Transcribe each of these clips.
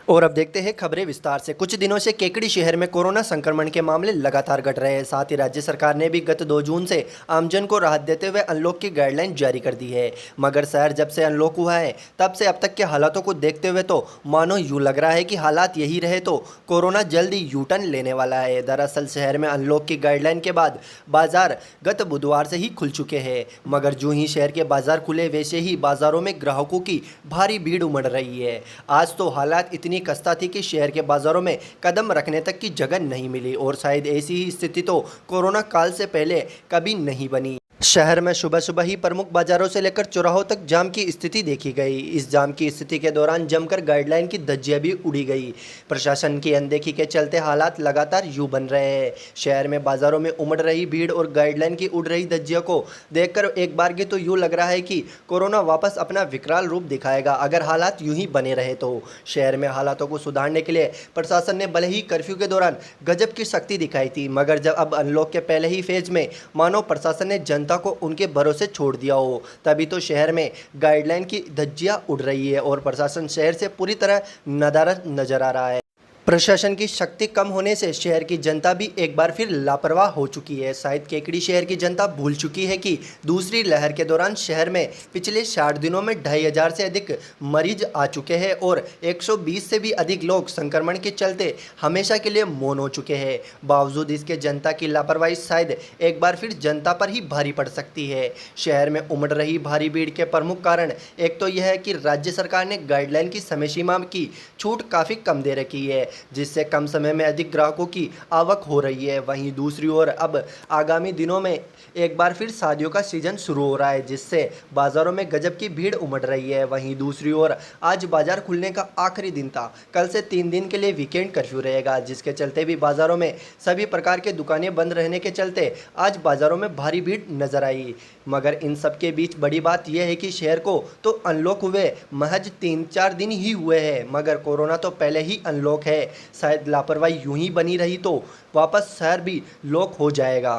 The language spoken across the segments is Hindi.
और अब देखते हैं खबरें विस्तार से। कुछ दिनों से केकड़ी शहर में कोरोना संक्रमण के मामले लगातार घट रहे हैं। साथ ही राज्य सरकार ने भी गत 2 जून से आमजन को राहत देते हुए अनलॉक की गाइडलाइन जारी कर दी है। मगर शहर जब से अनलॉक हुआ है तब से अब तक के हालातों को देखते हुए तो मानो यूँ लग रहा है कि हालात यही रहे तो कोरोना जल्द ही यू टर्न लेने वाला है। दरअसल शहर में अनलॉक की गाइडलाइन के बाद बाजार गत बुधवार से ही खुल चुके हैं, मगर जो ही शहर के बाजार खुले वैसे ही बाजारों में ग्राहकों की भारी भीड़ उमड़ रही है। आज तो हालात इतनी खस्ता थी कि शहर के बाजारों में कदम रखने तक की जगह नहीं मिली और शायद ऐसी ही स्थिति तो कोरोना काल से पहले कभी नहीं बनी। शहर में सुबह सुबह ही प्रमुख बाजारों से लेकर चौराहों तक जाम की स्थिति देखी गई। इस जाम की स्थिति के दौरान जमकर गाइडलाइन की धज्जियां भी उड़ी गई। प्रशासन की अनदेखी के चलते हालात लगातार यूं बन रहे हैं। शहर में बाजारों में उमड़ रही भीड़ और गाइडलाइन की उड़ रही धज्जियों को देखकर एक बार की तो यूँ लग रहा है कि कोरोना वापस अपना विकराल रूप दिखाएगा अगर हालात यूं ही बने रहे तो। शहर में हालातों को सुधारने के लिए प्रशासन ने भले ही कर्फ्यू के दौरान गजब की सख्ती दिखाई थी, मगर जब अब अनलॉक के पहले ही फेज में मानो प्रशासन ने जनता को उनके भरोसे छोड़ दिया हो, तभी तो शहर में गाइडलाइन की धज्जियां उड़ रही है और प्रशासन शहर से पूरी तरह नदारद नजर आ रहा है। प्रशासन की शक्ति कम होने से शहर की जनता भी एक बार फिर लापरवाह हो चुकी है। शायद केकड़ी शहर की जनता भूल चुकी है कि दूसरी लहर के दौरान शहर में पिछले 60 दिनों में 2500 से अधिक मरीज आ चुके हैं और 120 से भी अधिक लोग संक्रमण के चलते हमेशा के लिए मौन हो चुके हैं। बावजूद इसके जनता की लापरवाही शायद एक बार फिर जनता पर ही भारी पड़ सकती है। शहर में उमड़ रही भारी भीड़ के प्रमुख कारण एक तो यह है कि राज्य सरकार ने गाइडलाइन की समय सीमा की छूट काफ़ी कम दे रखी है, जिससे कम समय में अधिक ग्राहकों की आवक हो रही है। वहीं दूसरी ओर अब आगामी दिनों में एक बार फिर शादियों का सीजन शुरू हो रहा है, जिससे बाजारों में गजब की भीड़ उमड़ रही है। वहीं दूसरी ओर आज बाजार खुलने का आखिरी दिन था। कल से 3 दिन के लिए वीकेंड कर्फ्यू रहेगा, जिसके चलते भी बाजारों में सभी प्रकार के दुकानें बंद रहने के चलते आज बाजारों में भारी भीड़ नजर आई। मगर इन सब के बीच बड़ी बात यह है कि शहर को तो अनलॉक हुए महज 3-4 दिन ही हुए हैं, मगर कोरोना तो पहले ही अनलॉक है। शायद लापरवाही यूं ही बनी रही तो वापस शहर भी लॉक हो जाएगा।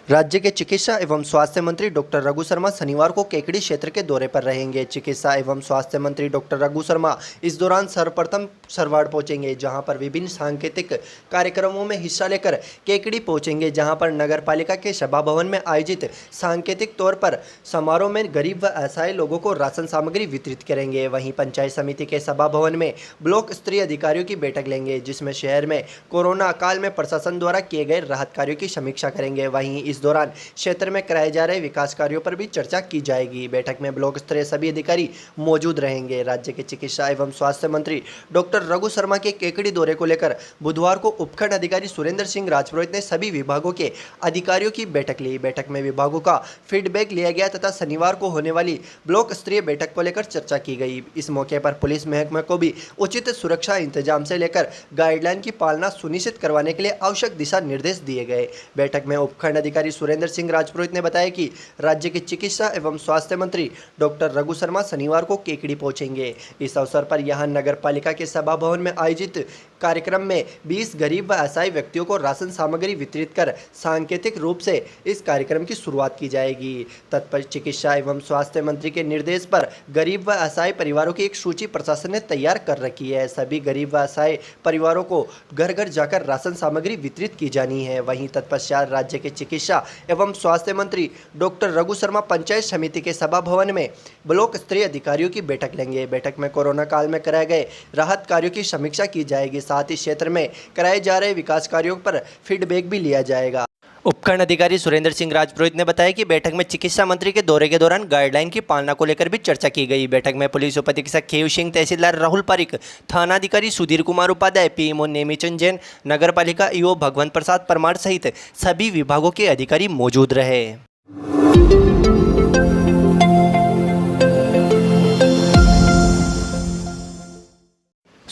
राज्य के चिकित्सा एवं स्वास्थ्य मंत्री डॉक्टर रघु शर्मा शनिवार को केकड़ी क्षेत्र के दौरे पर रहेंगे। चिकित्सा एवं स्वास्थ्य मंत्री डॉक्टर रघु शर्मा इस दौरान सर्वप्रथम सरवाड़ पहुंचेंगे, जहां पर विभिन्न सांकेतिक कार्यक्रमों में हिस्सा लेकर केकड़ी पहुंचेंगे, जहां पर नगर पालिका के सभा भवन में आयोजित सांकेतिक तौर पर समारोह में गरीब व असहाय लोगों को राशन सामग्री वितरित करेंगे। वहीं पंचायत समिति के सभा भवन में ब्लॉक स्तरीय अधिकारियों की बैठक लेंगे, जिसमें शहर में कोरोना काल में प्रशासन द्वारा किए गए राहत कार्यों की समीक्षा करेंगे। वहीं इस दौरान क्षेत्र में कराए जा रहे विकास कार्यों पर भी चर्चा की जाएगी। बैठक में ब्लॉक स्तरीय सभी अधिकारी मौजूद रहेंगे। राज्य के चिकित्सा एवं स्वास्थ्य मंत्री डॉक्टर रघु शर्मा के केकड़ी दौरे को लेकर बुधवार को उपखंड अधिकारी सुरेंद्र सिंह राजपुरोहित ने सभी विभागों के अधिकारियों की बैठक ली। बैठक में विभागों का फीडबैक लिया गया तथा शनिवार को होने वाली ब्लॉक स्तरीय बैठक को लेकर चर्चा की गई। इस मौके पर पुलिस महकमे को भी उचित सुरक्षा इंतजाम से लेकर गाइडलाइन की पालना सुनिश्चित करवाने के लिए आवश्यक दिशा निर्देश दिए गए। बैठक में उपखंड अधिकारी सुरेंद्र सिंह राजपुरोहित ने बताया कि राज्य के चिकित्सा एवं स्वास्थ्य मंत्री डॉक्टर रघु शर्मा शनिवार को केकड़ी पहुंचेंगे। इस अवसर पर यहां नगर पालिका के सभा भवन में आयोजित कार्यक्रम में 20 गरीब व असहाय व्यक्तियों को राशन सामग्री वितरित कर सांकेतिक रूप से इस कार्यक्रम की शुरुआत की जाएगी। तत्पर चिकित्सा एवं स्वास्थ्य मंत्री के निर्देश पर गरीब व असहाय परिवारों की एक सूची प्रशासन ने तैयार कर रखी है। सभी गरीब व असहाय परिवारों को घर घर जाकर राशन सामग्री वितरित की जानी है। वहीं तत्पश्चात राज्य के चिकित्सा एवं स्वास्थ्य मंत्री डॉक्टर रघु शर्मा पंचायत समिति के सभा भवन में ब्लॉक स्तरीय अधिकारियों की बैठक लेंगे। बैठक में कोरोना काल में कराए गए राहत कार्यों की समीक्षा की जाएगी। साथ ही क्षेत्र में कराए जा रहे विकास कार्यों पर फीडबैक भी लिया जाएगा। उपखंड अधिकारी सुरेंद्र सिंह राजपुरोहित ने बताया कि बैठक में चिकित्सा मंत्री के दौरे के दौरान गाइडलाइन की पालना को लेकर भी चर्चा की गई। बैठक में पुलिस उप अधीक्षक खेव सिंह, तहसीलदार राहुल पारिक, थानाधिकारी सुधीर कुमार उपाध्याय, पीएमओ नेमीचंद जैन, नगर पालिका ईओ भगवंत प्रसाद परमार सहित सभी विभागों के अधिकारी मौजूद रहे।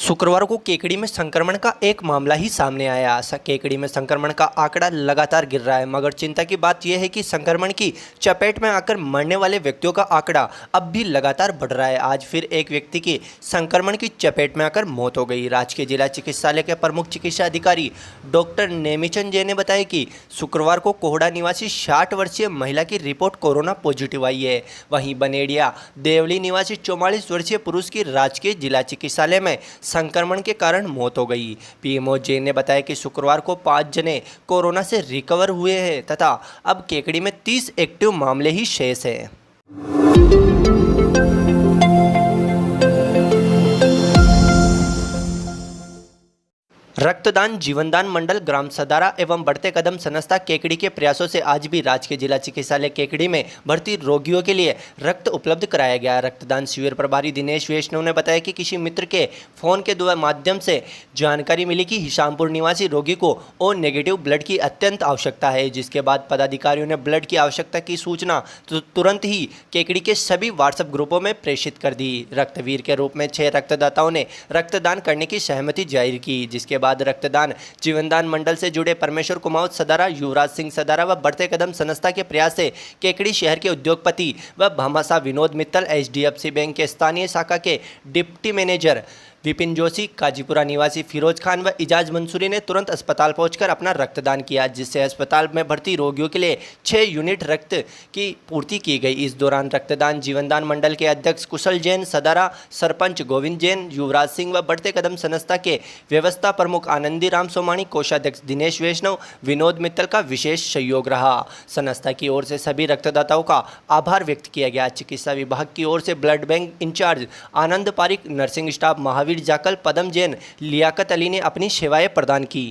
शुक्रवार को केकड़ी में संक्रमण का एक मामला ही सामने आया। केकड़ी में संक्रमण का आंकड़ा लगातार गिर रहा है, मगर चिंता की बात यह है कि संक्रमण की चपेट में आकर मरने वाले व्यक्तियों का आंकड़ा अब भी लगातार बढ़ रहा है। आज फिर एक व्यक्ति की संक्रमण की चपेट में आकर मौत हो गई। राजकीय जिला चिकित्सालय के प्रमुख चिकित्सा अधिकारी डॉक्टर नेमिचंद जैन ने बताया कि शुक्रवार को कोहड़ा निवासी 60 वर्षीय महिला की रिपोर्ट कोरोना पॉजिटिव आई है। वहीं बनेड़िया देवली निवासी 44 वर्षीय पुरुष की राजकीय जिला चिकित्सालय में संक्रमण के कारण मौत हो गई। पीएमओ जैन ने बताया कि शुक्रवार को 5 जने कोरोना से रिकवर हुए हैं तथा अब केकड़ी में 30 एक्टिव मामले ही शेष हैं। रक्तदान जीवनदान मंडल ग्राम सदारा एवं बढ़ते कदम संस्था केकड़ी के प्रयासों से आज भी राजकीय जिला चिकित्सालय केकड़ी में भर्ती रोगियों के लिए रक्त उपलब्ध कराया गया। रक्तदान शिविर प्रभारी दिनेश वैष्णव ने बताया कि किसी मित्र के फोन के माध्यम से जानकारी मिली कि हिशामपुर निवासी रोगी को ओ नेगेटिव ब्लड की अत्यंत आवश्यकता है, जिसके बाद पदाधिकारियों ने ब्लड की आवश्यकता की सूचना तुरंत ही केकड़ी के सभी व्हाट्सएप ग्रुपों में प्रेषित कर दी। रक्तवीर के रूप में 6 रक्तदाताओं ने रक्तदान करने की सहमति जाहिर की, जिसके बाद रक्तदान जीवनदान मंडल से जुड़े परमेश्वर कुमावत सदारा, युवराज सिंह सदारा व बढ़ते कदम संस्था के प्रयास से केकड़ी शहर के उद्योगपति व भामाशाह विनोद मित्तल, एचडीएफसी बैंक के स्थानीय शाखा के डिप्टी मैनेजर विपिन जोशी, काजीपुरा निवासी फिरोज खान व इजाज मंसूरी ने तुरंत अस्पताल पहुंचकर अपना रक्तदान किया, जिससे अस्पताल में भर्ती रोगियों के लिए 6 यूनिट रक्त की पूर्ति की गई। इस दौरान रक्तदान जीवनदान मंडल के अध्यक्ष कुशल जैन सदारा, सरपंच गोविंद जैन, युवराज सिंह व बढ़ते कदम संस्था के व्यवस्था प्रमुख आनंदी राम सोमाणी, कोषाध्यक्ष दिनेश वैष्णव, विनोद मित्तल का विशेष सहयोग रहा। संस्था की ओर से सभी रक्तदाताओं का आभार व्यक्त किया गया। चिकित्सा विभाग की ओर से blood bank incharge Anand Parik, nursing staff Mahavir Jakal, Padam Jain, Liyakat Ali ने अपनी सेवाएं प्रदान की।